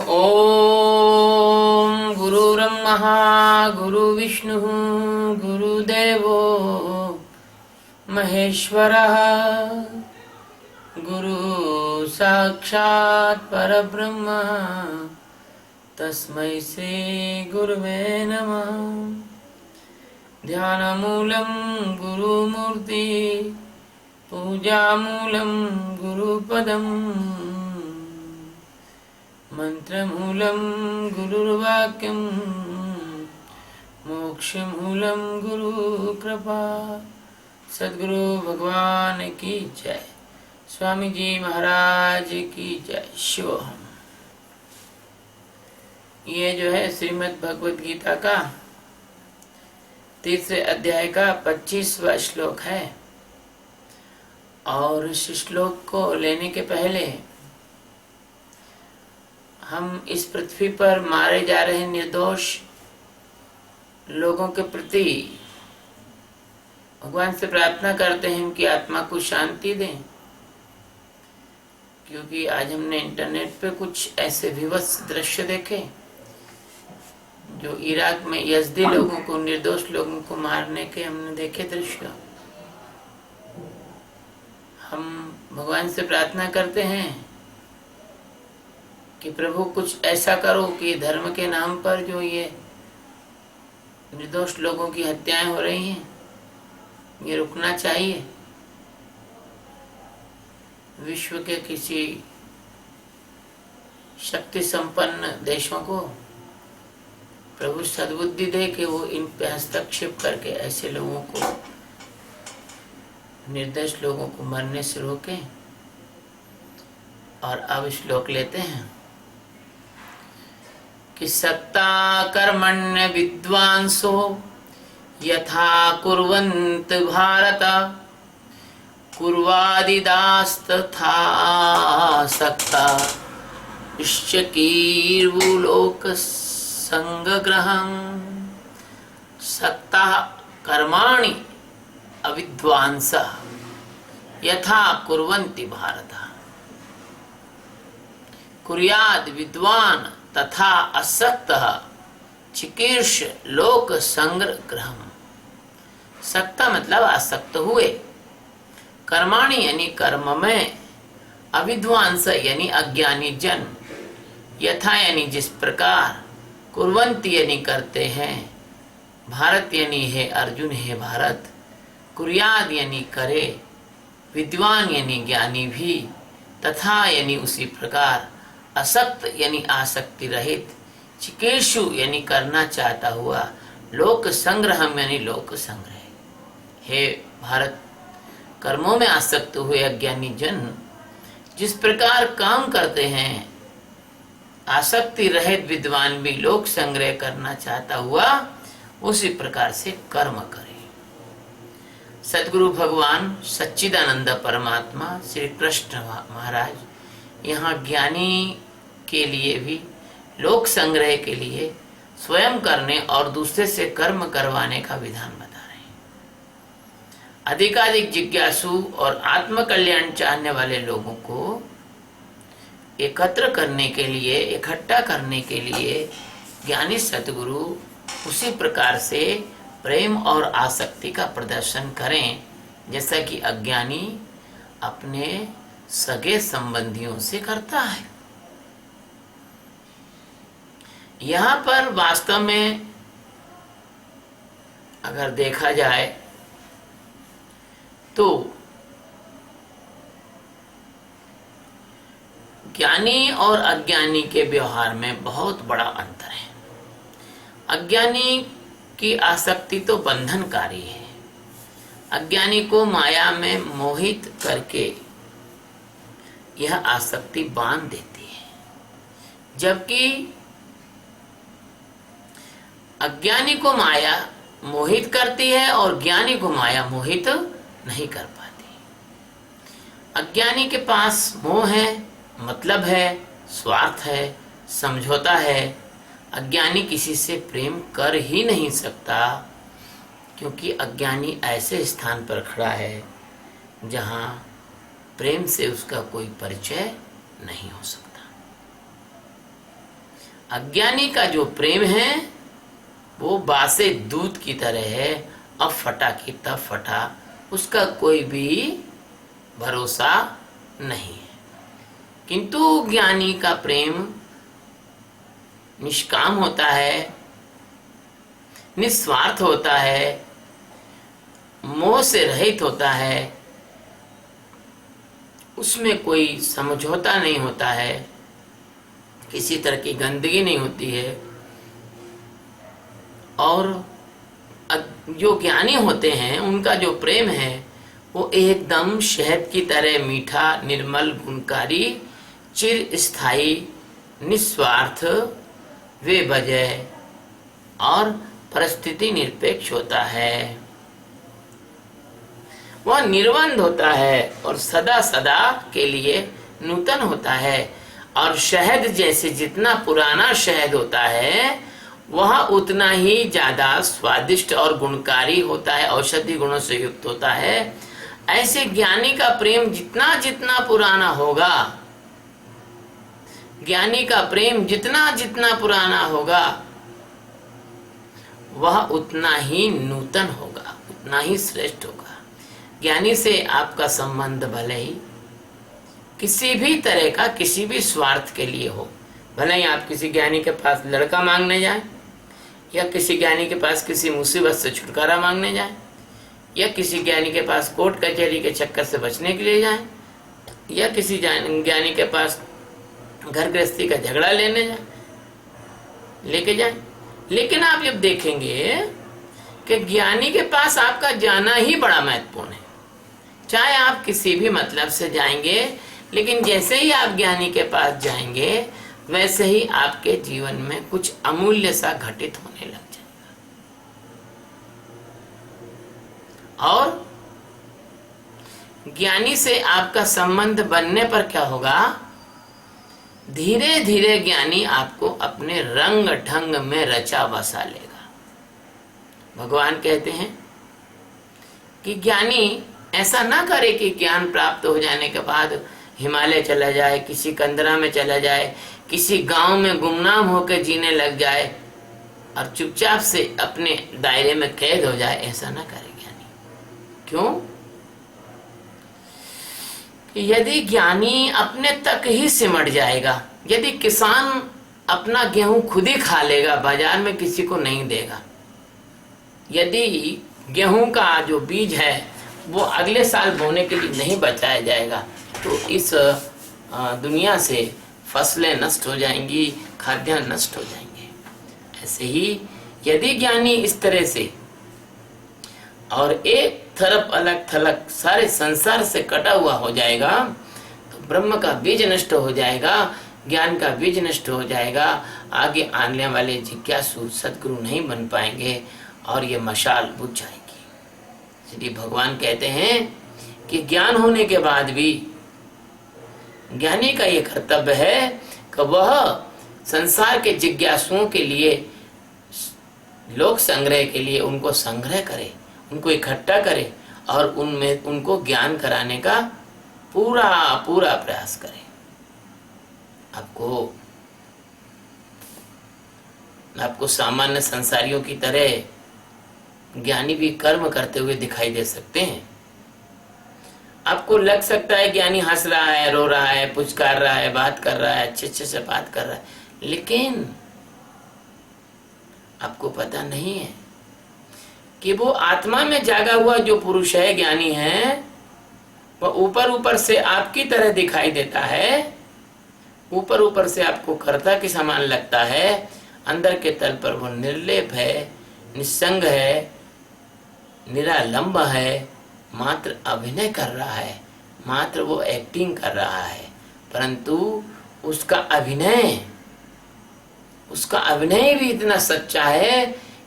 ओम गुरुर्ब्रह्मा गुरुर्विष्णुः गुरुदेवो महेश्वरः गुरु साक्षात् परब्रह्म तस्मै श्री गुरुवे नमः। ध्यानमूलं गुरुमूर्ति पूजामूलं गुरुपदम् मंत्रमूलं गुरुर्वाक्यं मोक्षमूलं गुरुकृपा। सद्गुरु भगवान की जय। स्वामी जी महाराज की जय। शिवोहम। ये जो है श्रीमद् भगवद गीता का तीसरे अध्याय का 25वां श्लोक है। और इस श्लोक को लेने के पहले हम इस पृथ्वी पर मारे जा रहे निर्दोष लोगों के प्रति भगवान से प्रार्थना करते हैं कि आत्मा को शांति दें, क्योंकि आज हमने इंटरनेट पे कुछ ऐसे विवश दृश्य देखे जो इराक में यज़दी लोगों को, निर्दोष लोगों को मारने के हमने देखे दृश्य। हम भगवान से प्रार्थना करते हैं कि प्रभु कुछ ऐसा करो कि धर्म के नाम पर जो ये निर्दोष लोगों की हत्याएं हो रही हैं, ये रुकना चाहिए। विश्व के किसी शक्ति संपन्न देशों को प्रभु सद्बुद्धि दे कि वो इन पे हस्तक्षेप करके ऐसे लोगों को, निर्दोष लोगों को मरने से रोकें। और अब श्लोक लेते हैं कि सक्ता कर्मण्य विद्वांसो यथा कुर्वन्त भारत कुर्वादिदास्तथा सक्ता इश्चकीर्वुलोक संगग्रहं। सक्ता कर्माणि अविद्वांसः यथा कुर्वन्ति भारत कुर्याद विद्वान तथा असक्त चिकीर्ष लोक संग्रहम। सक्ता मतलब आसक्त हुए, कर्माणि यानी कर्म में, अविद्वांस यानी अज्ञानी जन, यथा यानी जिस प्रकार, कुर्वन्ति यानी करते हैं, भारत यानी है अर्जुन है भारत, कुर्याद यानी करे, विद्वान यानी ज्ञानी भी, तथा यानी उसी प्रकार, असक्त यानी आसक्ति रहित, चिकीर्षु यानी करना चाहता हुआ, लोक संग्रह यानी लोक संग्रह। हे भारत, कर्मों में आसक्त हुए अज्ञानी जन जिस प्रकार काम करते हैं, आसक्ति रहित विद्वान भी लोक संग्रह करना चाहता हुआ उसी प्रकार से कर्म करे। सद्गुरु भगवान सच्चिदानंद परमात्मा श्री कृष्ण महाराज यहाँ ज्ञानी के लिए भी, लोक संग्रह के लिए, स्वयं करने और दूसरे से कर्म करवाने का विधान बता रहे हैं। अधिकाधिक जिज्ञासु और आत्म कल्याण चाहने वाले लोगों को एकत्र करने के लिए, इकट्ठा करने के लिए ज्ञानी सद्गुरु उसी प्रकार से प्रेम और आसक्ति का प्रदर्शन करें जैसा कि अज्ञानी अपने सगे संबंधियों से करता है। यहाँ पर वास्तव में अगर देखा जाए तो ज्ञानी और अज्ञानी के व्यवहार में बहुत बड़ा अंतर है। अज्ञानी की आसक्ति तो बंधनकारी है, अज्ञानी को माया में मोहित करके यह आसक्ति बांध देती है, जबकि अज्ञानी को माया मोहित करती है और ज्ञानी को माया मोहित नहीं कर पाती। अज्ञानी के पास मोह है, मतलब है, स्वार्थ है, समझौता है। अज्ञानी किसी से प्रेम कर ही नहीं सकता, क्योंकि अज्ञानी ऐसे स्थान पर खड़ा है जहाँ प्रेम से उसका कोई परिचय नहीं हो सकता। अज्ञानी का जो प्रेम है वो बासे दूध की तरह है, अब फटा की तब फटा, उसका कोई भी भरोसा नहीं है। किंतु ज्ञानी का प्रेम निष्काम होता है, निस्वार्थ होता है, मोह से रहित होता है, उसमें कोई समझौता नहीं होता है, किसी तरह की गंदगी नहीं होती है। और जो ज्ञानी होते हैं उनका जो प्रेम है वो एकदम शहद की तरह मीठा, निर्मल, गुणकारी, चिर स्थायी, निस्वार्थ, बेवजह और परिस्थिति निरपेक्ष होता है। वह निर्बंध होता है और सदा सदा के लिए नूतन होता है। और शहद जैसे जितना पुराना शहद होता है वह उतना ही ज्यादा स्वादिष्ट और गुणकारी होता है, औषधि गुणों से युक्त होता है। ऐसे ज्ञानी का प्रेम जितना जितना पुराना होगा, ज्ञानी का प्रेम जितना जितना पुराना होगा, वह उतना ही नूतन होगा, उतना ही श्रेष्ठ होगा। ज्ञानी से आपका संबंध भले ही किसी भी तरह का, किसी भी स्वार्थ के लिए हो, भले ही आप किसी ज्ञानी के पास लड़का मांगने जाएं, या किसी ज्ञानी के पास किसी मुसीबत से छुटकारा मांगने जाएं, या किसी ज्ञानी के पास कोर्ट कचहरी के चक्कर से बचने के लिए जाएं, या किसी ज्ञानी के पास घर गृहस्थी का झगड़ा लेके जाएं। लेकिन आप जब देखेंगे कि ज्ञानी के पास आपका जाना ही बड़ा महत्वपूर्ण है, चाहे आप किसी भी मतलब से जाएंगे, लेकिन जैसे ही आप ज्ञानी के पास जाएंगे वैसे ही आपके जीवन में कुछ अमूल्य सा घटित होने लग जाएगा। और ज्ञानी से आपका संबंध बनने पर क्या होगा, धीरे धीरे ज्ञानी आपको अपने रंग ढंग में रचा बसा लेगा। भगवान कहते हैं कि ज्ञानी ऐसा ना करे कि ज्ञान प्राप्त हो जाने के बाद हिमालय चला जाए, किसी कंदरा में चला जाए, किसी गांव में गुमनाम होकर जीने लग जाए और चुपचाप से अपने दायरे में कैद हो जाए। ऐसा ना करे ज्ञानी। क्यों? यदि ज्ञानी अपने तक ही सिमट जाएगा, यदि किसान अपना गेहूं खुद ही खा लेगा, बाजार में किसी को नहीं देगा, यदि गेहूं का जो बीज है वो अगले साल बोने के लिए नहीं बचाया जाएगा, तो इस दुनिया से फसलें नष्ट हो जाएंगी, खाद्यान्न नष्ट हो जाएंगे। ऐसे ही यदि ज्ञानी इस तरह से और एक तरफ अलग थलग सारे संसार से कटा हुआ हो जाएगा, तो ब्रह्म का बीज नष्ट हो जाएगा, ज्ञान का बीज नष्ट हो जाएगा। आगे आने वाले जिज्ञासु सद्गुरु नहीं बन पाएंगे और ये मशाल बुझ जाएगी। इसलिए भगवान कहते हैं कि ज्ञान होने के बाद भी ज्ञानी का ये कर्तव्य है कि वह संसार के जिज्ञासुओं के लिए, लोक संग्रह के लिए उनको संग्रह करे, उनको इकट्ठा करे और उनमें उनको ज्ञान कराने का पूरा पूरा प्रयास करे। आपको सामान्य संसारियों की तरह ज्ञानी भी कर्म करते हुए दिखाई दे सकते हैं। आपको लग सकता है ज्ञानी हंस रहा है, रो रहा है, पुचकार रहा है, बात कर रहा है, अच्छे से बात कर रहा है, लेकिन आपको पता नहीं है कि वो आत्मा में जागा हुआ जो पुरुष है, ज्ञानी है, वह ऊपर ऊपर से आपकी तरह दिखाई देता है, ऊपर ऊपर से आपको कर्ता के समान लगता है, अंदर के तल पर वो निर्लेप है, निस्संग है, निरालंब है, मात्र अभिनय कर रहा है, मात्र वो एक्टिंग कर रहा है, परंतु उसका अभिनय भी इतना सच्चा है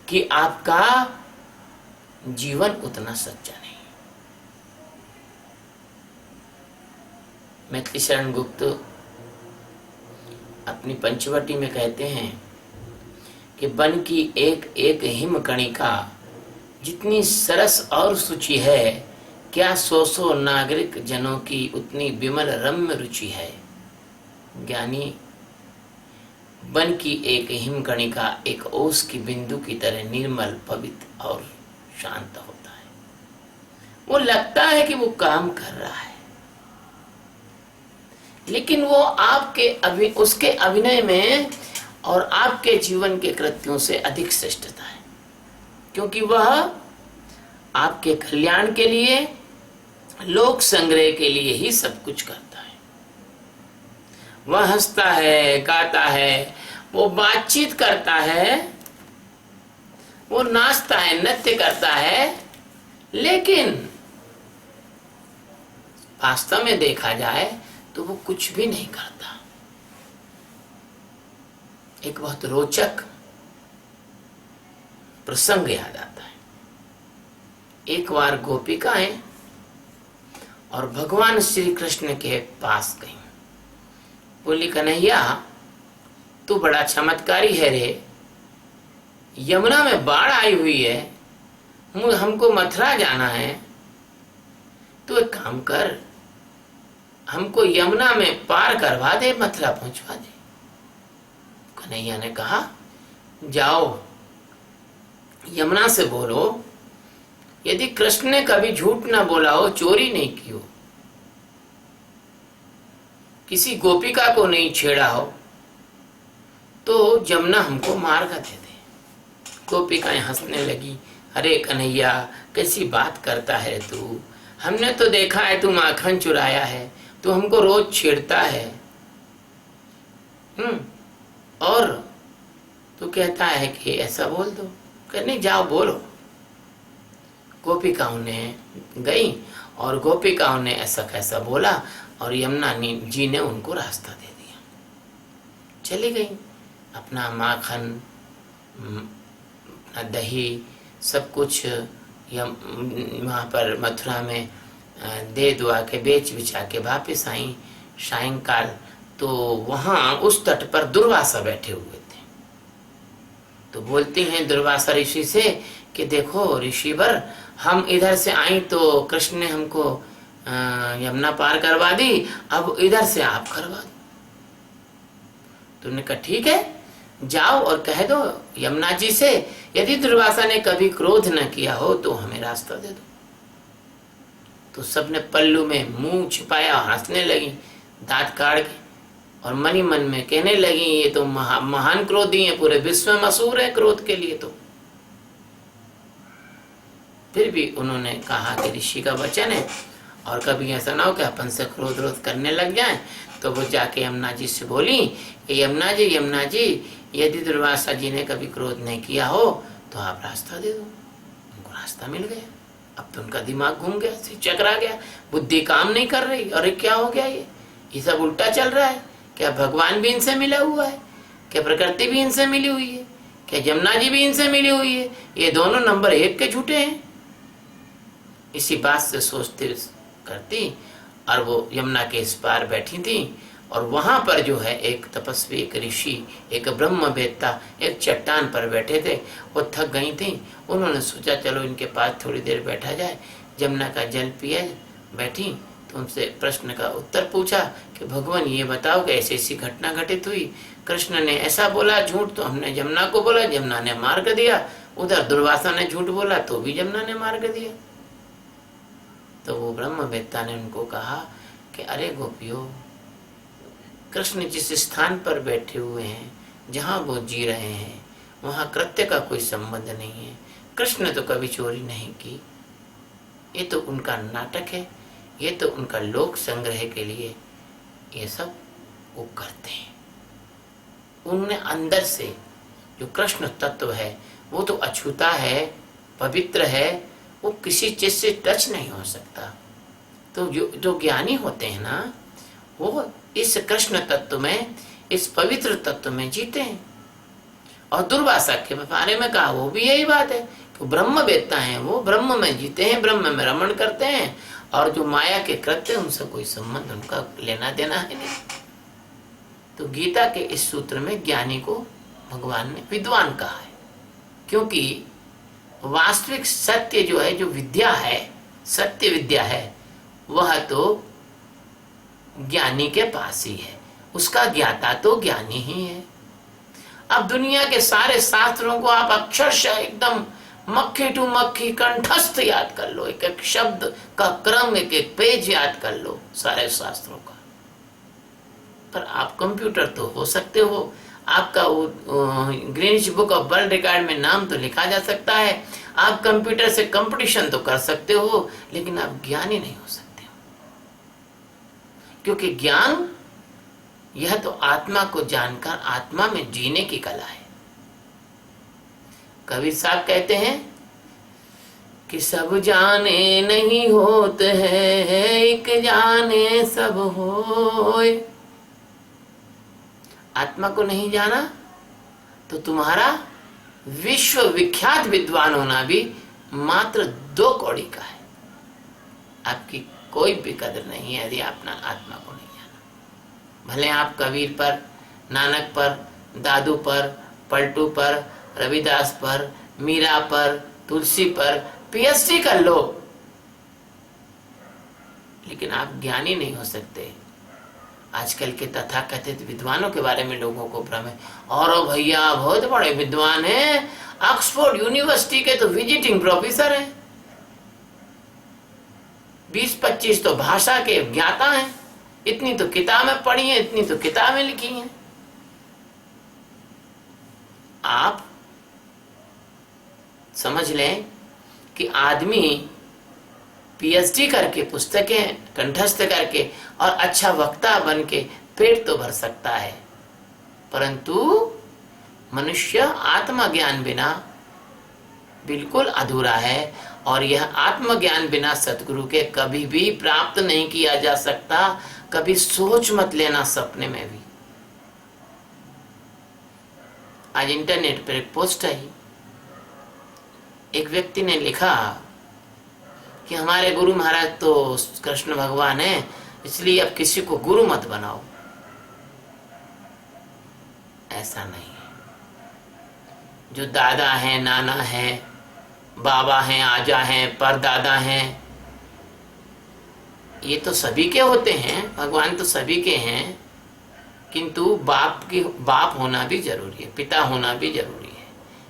कि आपका जीवन उतना सच्चा नहीं। मैथिली शरण गुप्त अपनी पंचवटी में कहते हैं कि बन की एक एक हिम कणिका जितनी सरस और सुचि है, क्या सौ नागरिक जनों की उतनी विमल रम्य रुचि है। ज्ञानी वन की एक हिमकणिका एक ओस की बिंदु की तरह निर्मल, पवित्र और शांत होता है। वो लगता है कि वो काम कर रहा है, लेकिन वो उसके अभिनय में और आपके जीवन के कृत्यों से अधिक श्रेष्ठता है, क्योंकि वह आपके कल्याण के लिए, लोक संग्रह के लिए ही सब कुछ करता है। वह हंसता है, गाता है, वो बातचीत करता है, वो नाचता है, नृत्य करता है, लेकिन वास्तव में देखा जाए तो वो कुछ भी नहीं करता। एक बहुत रोचक प्रसंग याद आता है। एक बार गोपिकाएं और भगवान श्री कृष्ण के पास गई। बोली, कन्हैया तू बड़ा चमत्कारी है रे, यमुना में बाढ़ आई हुई है, हमको मथुरा जाना है, तू एक काम कर, हमको यमुना में पार करवा दे, मथुरा पहुंचवा दे। कन्हैया ने कहा, जाओ यमुना से बोलो, यदि कृष्ण ने कभी झूठ ना बोला हो, चोरी नहीं की हो, किसी गोपिका को नहीं छेड़ा हो, तो जमुना हमको मार्ग दे दे। गोपिकाएं हंसने लगी। अरे कन्हैया, कैसी बात करता है तू, हमने तो देखा है तू माखन चुराया है, तू हमको रोज छेड़ता है, और तू कहता है कि ऐसा बोल दो। नहीं, जाओ बोलो। गोपिकाओं ने गई और गोपिकाओं ने ऐसा कैसा बोला, और यमुना जी ने उनको रास्ता दे दिया। चली गई, अपना माखन, अपना दही, सब कुछ वहाँ पर मथुरा में दे दुआ के बेच बिछा के वापिस आई। सायंकाल तो वहाँ उस तट पर दुर्वासा बैठे हुए थे। तो बोलती हैं दुर्वासा ऋषि से कि देखो ऋषिवर, हम इधर से आई तो कृष्ण ने हमको यमुना पार करवा दी, अब इधर से आप करवा दो। तुमने कहा ठीक है, जाओ और कह दो यमुना जी से, यदि दुर्वासा ने कभी क्रोध न किया हो तो हमें रास्ता दे दो। तो सबने पल्लू में मुंह छिपाया और हंसने लगी, दांत काट के, और मन ही मन में कहने लगी, ये तो महान क्रोधी है, पूरे विश्व में मशहूर है क्रोध के लिए। तो फिर भी उन्होंने कहा कि ऋषि का वचन है, और कभी ऐसा ना हो कि अपन से क्रोध रोध करने लग जाए। तो वो जाके यमुना जी से बोली कि यमुना जी, यदि दुर्वासा जी ने कभी क्रोध नहीं किया हो तो आप रास्ता दे दो। उनको रास्ता मिल गया। अब तो उनका दिमाग घूम गया, चकरा गया, बुद्धि काम नहीं कर रही। अरे क्या हो गया, ये सब उल्टा चल रहा है। क्या भगवान भी इनसे मिला हुआ है? क्या प्रकृति भी इनसे मिली हुई है? क्या यमुना जी भी इनसे मिली हुई है? ये दोनों नंबर एक के झूठे हैं। इसी बात से सोचते करती, और वो यमुना के इस पार बैठी थी, और वहां पर जो है एक तपस्वी, एक ऋषि, एक ब्रह्मवेत्ता एक चट्टान पर बैठे थे। वो थक गई थी, उन्होंने सोचा चलो इनके पास थोड़ी देर बैठा जाए। यमुना का जल पिए बैठी, तो उनसे प्रश्न का उत्तर पूछा कि भगवान ये बताओ कि ऐसी ऐसी घटना घटित हुई, कृष्ण ने ऐसा बोला झूठ तो हमने यमुना को बोला, यमुना ने मार्ग दिया। उधर दुर्वासा ने झूठ बोला तो भी यमुना ने मार्ग दिया। तो वो ब्रह्मवेत्ता ने उनको कहा कि अरे गोपियों, कृष्ण जिस स्थान पर बैठे हुए हैं, जहाँ वो जी रहे हैं, वहाँ कृत्य का कोई संबंध नहीं है। कृष्ण ने तो कभी चोरी नहीं की, ये तो उनका नाटक है, ये तो उनका लोक संग्रह के लिए ये सब वो करते हैं। उनने अंदर से जो कृष्ण तत्व है वो तो अछूता है, पवित्र है, वो किसी चीज से टच नहीं हो सकता। तो जो ज्ञानी होते हैं ना, वो इस कृष्ण तत्व में, इस पवित्र तत्व में जीते हैं। और दुर्वासा के बारे में कहा, वो भी यही बात है कि ब्रह्मवेत्ता हैं, वो ब्रह्म में जीते हैं, ब्रह्म में रमण करते हैं, और जो माया के कृत्य उनसे कोई संबंध, उनका लेना देना है नहीं। तो गीता के इस सूत्र में ज्ञानी को भगवान ने विद्वान कहा है, क्योंकि वास्तविक सत्य जो है, जो विद्या है, सत्य विद्या है, वह तो ज्ञानी के पास ही है। उसका ज्ञाता तो ज्ञानी ही है। अब दुनिया के सारे शास्त्रों को आप अक्षरशः एकदम मक्खी टू मक्खी कंठस्थ याद कर लो, एक एक शब्द का क्रम, एक एक पेज याद कर लो सारे शास्त्रों का। पर आप कंप्यूटर तो हो सकते हो, आपका वो Greenwich book of world record में नाम तो लिखा जा सकता है, आप कंप्यूटर से कंपटीशन तो कर सकते हो, लेकिन आप ज्ञानी नहीं हो सकते हो। क्योंकि ज्ञान यह तो आत्मा को जानकर आत्मा में जीने की कला है। कबीर साहब कहते हैं कि सब जाने नहीं होते हैं, एक जाने सब होए। आत्मा को नहीं जाना तो तुम्हारा विश्व विख्यात विद्वान होना भी मात्र 2 कौड़ी का है। आपकी कोई भी कदर नहीं है यदि अपना आत्मा को नहीं जाना। भले आप कबीर पर, नानक पर, दादू पर, पलटू पर, रविदास पर, मीरा पर, तुलसी पर पीएचडी कर लो, लेकिन आप ज्ञानी नहीं हो सकते। आजकल के तथाकथित विद्वानों के बारे में लोगों को भ्रम है, और भैया बहुत बड़े विद्वान हैं, ऑक्सफोर्ड यूनिवर्सिटी के तो विजिटिंग प्रोफेसर हैं, 20-25 तो भाषा के ज्ञाता हैं, इतनी तो किताबें पढ़ी हैं, इतनी तो किताबें लिखी हैं। आप समझ लें कि आदमी पीएचडी करके, पुस्तकें कंठस्थ करके और अच्छा वक्ता बन के पेट तो भर सकता है, परंतु मनुष्य आत्मज्ञान बिना बिल्कुल अधूरा है, और यह आत्मज्ञान बिना सतगुरु के कभी भी प्राप्त नहीं किया जा सकता। कभी सोच मत लेना सपने में भी। आज इंटरनेट पर एक पोस्ट आई, एक व्यक्ति ने लिखा कि हमारे गुरु महाराज तो कृष्ण भगवान है, इसलिए अब किसी को गुरु मत बनाओ। ऐसा नहीं है। जो दादा है, नाना है, बाबा हैं, आजा हैं, परदादा हैं, ये तो सभी के होते हैं, भगवान तो सभी के हैं, किंतु बाप होना भी जरूरी है, पिता होना भी जरूरी है।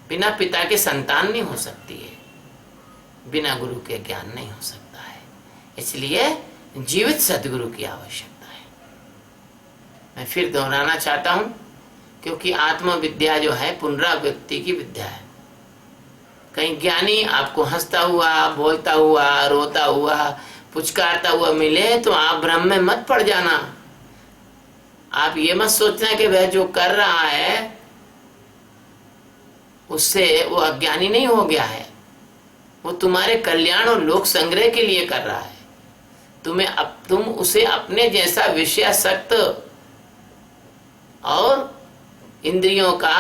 बिना पिता के संतान नहीं हो सकती है, बिना गुरु के ज्ञान नहीं हो सकता है। इसलिए जीवित सदगुरु की आवश्यकता है। मैं फिर दोहराना चाहता हूं, क्योंकि आत्मविद्या जो है पुनरावृत्ति की विद्या है। कहीं ज्ञानी आपको हंसता हुआ, बोलता हुआ, रोता हुआ, पुचकारता हुआ मिले तो आप भ्रम में मत पड़ जाना। आप ये मत सोचना कि वह जो कर रहा है उससे वो अज्ञानी नहीं हो गया है, वो तुम्हारे कल्याण और लोक संग्रह के लिए कर रहा है। तुम उसे अपने जैसा विषयासक्त और इंद्रियों का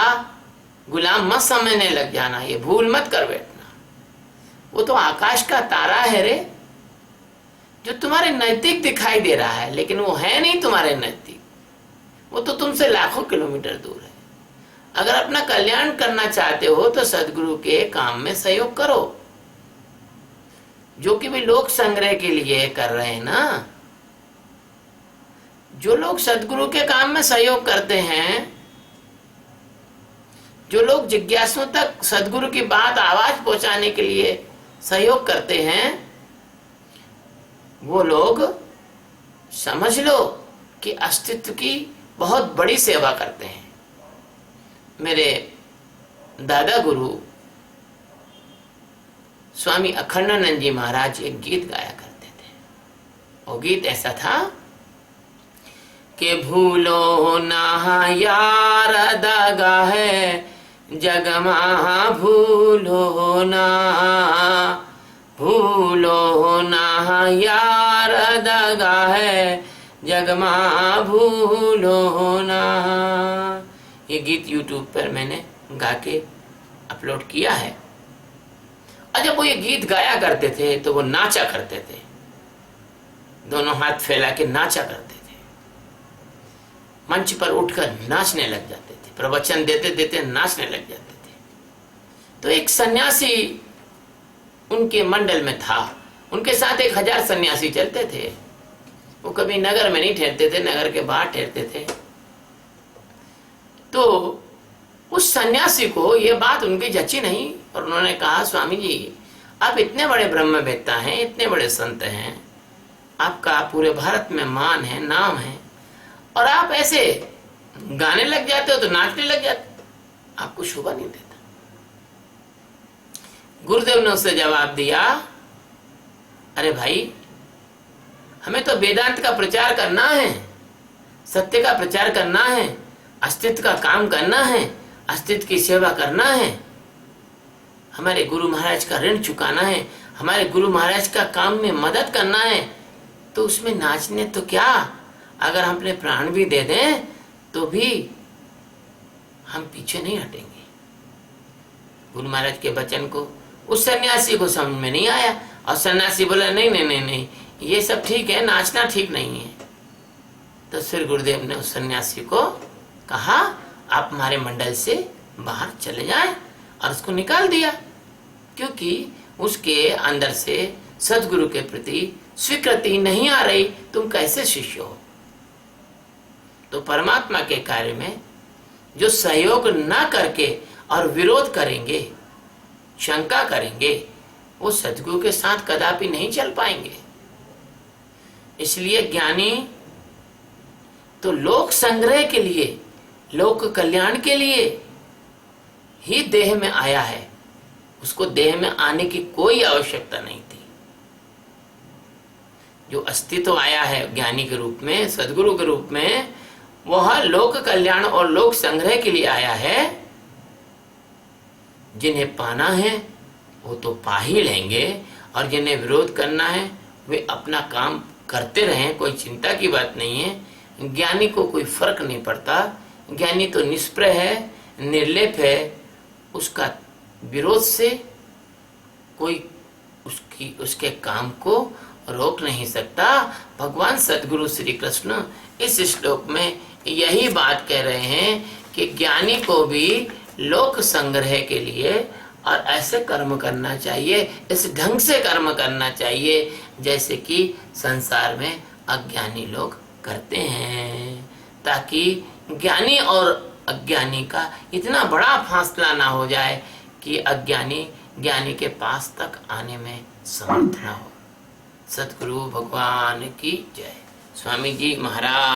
गुलाम मत समझने लग जाना, ये भूल मत कर बैठना। वो तो आकाश का तारा है रे, जो तुम्हारे नजदीक दिखाई दे रहा है, लेकिन वो है नहीं तुम्हारे नजदीक, वो तो तुमसे लाखों किलोमीटर दूर है। अगर अपना कल्याण करना चाहते हो तो सदगुरु के काम में सहयोग करो, जो कि भी लोक संग्रह के लिए कर रहे हैं ना। जो लोग सदगुरु के काम में सहयोग करते हैं, जो लोग जिज्ञासुओं तक सदगुरु की बात आवाज पहुंचाने के लिए सहयोग करते हैं, वो लोग समझ लो कि अस्तित्व की बहुत बड़ी सेवा करते हैं। मेरे दादा गुरु स्वामी अखंडानंद जी महाराज एक गीत गाया करते थे। वो गीत ऐसा था कि भूलो ना यार दगा है जगमा, भूलो ना, भूलो ना यार दगा है जगमा, भूलो ना। ये गीत YouTube पर मैंने गा के अपलोड किया है। और जब वो ये गीत गाया करते थे तो वो नाचा करते थे, दोनों हाथ फैला के नाचा करते थे, मंच पर उठकर नाचने लग जाते थे, प्रवचन देते देते नाचने लग जाते थे। तो एक सन्यासी उनके मंडल में था, उनके साथ 1000 सन्यासी चलते थे। वो कभी नगर में नहीं ठहरते थे, नगर के बाहर ठहरते थे। तो उस सन्यासी को ये बात उनकी जची नहीं और उन्होंने कहा, स्वामी जी आप इतने बड़े ब्रह्मवेत्ता हैं, इतने बड़े संत हैं, आपका पूरे भारत में मान है, नाम है, और आप ऐसे गाने लग जाते हो तो नाचने लग जाते, आपको शोभा नहीं देता। गुरुदेव ने उससे जवाब दिया, अरे भाई हमें तो वेदांत का प्रचार करना है, सत्य का प्रचार करना है, अस्तित्व का काम करना है, अस्तित्व की सेवा करना है, हमारे गुरु महाराज का ऋण चुकाना है, हमारे गुरु महाराज का काम में मदद करना है, तो उसमें नाचने तो क्या, अगर हम अपने प्राण भी दे दें तो भी हम पीछे नहीं हटेंगे। गुरु महाराज के वचन को उस सन्यासी को समझ में नहीं आया और सन्यासी बोला, नहीं नहीं नहीं नहीं, ये सब ठीक है, नाचना ठीक नहीं है। तो फिर गुरुदेव ने उस सन्यासी को कहा, आप हमारे मंडल से बाहर चले जाएं, और उसको निकाल दिया, क्योंकि उसके अंदर से सदगुरु के प्रति स्वीकृति नहीं आ रही, तुम कैसे शिष्य हो। तो परमात्मा के कार्य में जो सहयोग न करके और विरोध करेंगे, शंका करेंगे, वो सदगुरु के साथ कदापि नहीं चल पाएंगे। इसलिए ज्ञानी तो लोक संग्रह के लिए, लोक कल्याण के लिए ही देह में आया है, उसको देह में आने की कोई आवश्यकता नहीं थी। जो अस्तित्व आया है ज्ञानी के रूप में, सदगुरु के रूप में, वह लोक कल्याण और लोक संग्रह के लिए आया है। जिन्हें पाना है वो तो पा ही लेंगे, और जिन्हें विरोध करना है वे अपना काम करते रहें, कोई चिंता की बात नहीं है। ज्ञानी को कोई फर्क नहीं पड़ता, ज्ञानी तो निष्प्रय है, निर्लेप है, उसका विरोध से कोई उसके काम को रोक नहीं सकता। भगवान सदगुरु श्री कृष्ण इस श्लोक में यही बात कह रहे हैं कि ज्ञानी को भी लोक संग्रह के लिए और ऐसे कर्म करना चाहिए, इस ढंग से कर्म करना चाहिए जैसे कि संसार में अज्ञानी लोग करते हैं, ताकि ज्ञानी और अज्ञानी का इतना बड़ा फासला ना हो जाए कि अज्ञानी ज्ञानी के पास तक आने में समर्थ ना हो। सतगुरु भगवान की जय। स्वामी जी महाराज।